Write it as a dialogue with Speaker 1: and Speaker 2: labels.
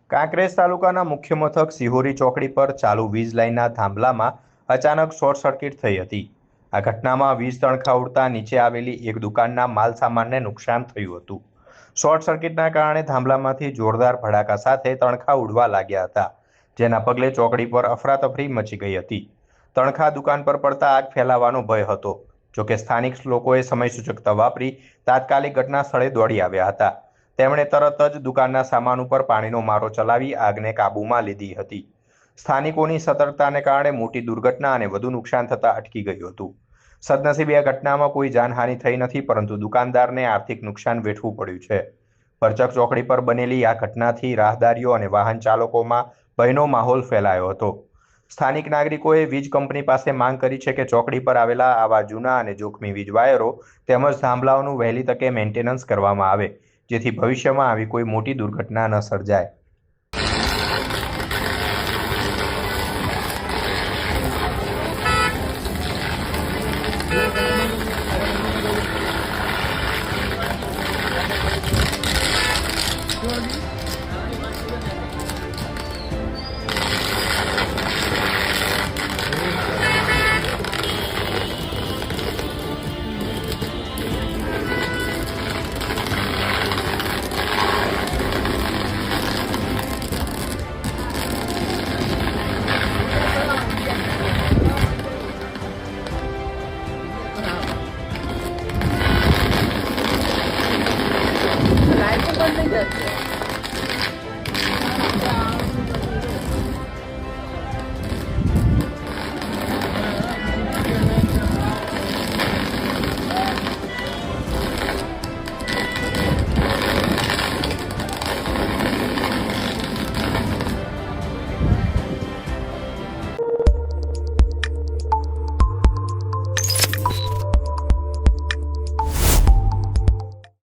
Speaker 1: કાંકરેજ તાલુકાના મુખ્ય મથક સિહોરી ચોકડી પર ચાલુ વીજ લાઇનના થાંભલામાં અચાનક શોર્ટ સર્કિટ થઈ હતી। આ ઘટનામાં વીજ તણખા ઉડતા નીચે આવેલી એક દુકાનના માલ સામાનને નુકસાન થયું હતું। શોર્ટ સર્કિટના કારણે થાંભલામાંથી જોરદાર ભડાકા સાથે તણખા ઉડવા લાગ્યા હતા, જેના પગલે ચોકડી પર અફરાતફરી મચી ગઈ હતી। તણખા દુકાન પર પડતા આગ ફેલાવાનો ભય હતો, જોકે સ્થાનિક લોકોએ સમયસૂચકતા વાપરી તાત્કાલિક ઘટના સ્થળે દોડી આવ્યા હતા। તેમણે તરત જ દુકાનના સામાન ઉપર પાણીનો મારો ચલાવી આગને કાબૂમાં લીધી હતી। સ્થાનિકોની સતર્કતાને કારણે મોટી દુર્ઘટના અને વધુ નુકસાન થતાં અટકી ગયું હતું। સદનસીબે આ ઘટનામાં કોઈ જાનહાનિ થઈ નથી, પરંતુ દુકાનદારને આર્થિક નુકસાન વેઠવું પડ્યું છે। ભરચક ચોકડી પર બનેલી આ ઘટનાથી રાહદારીઓ અને વાહન ચાલકોમાં ભયનો માહોલ ફેલાયો હતો। સ્થાનિક નાગરિકોએ વીજ કંપની પાસે માંગ કરી છે કે ચોકડી પર આવેલા આવા જૂના અને જોખમી વીજ વાયરો તેમજ થાંભલાઓનું વહેલી તકે મેન્ટેનન્સ કરવામાં આવે, જેથી ભવિષ્યમાં આવી કોઈ મોટી દુર્ઘટના ન સર્જાય।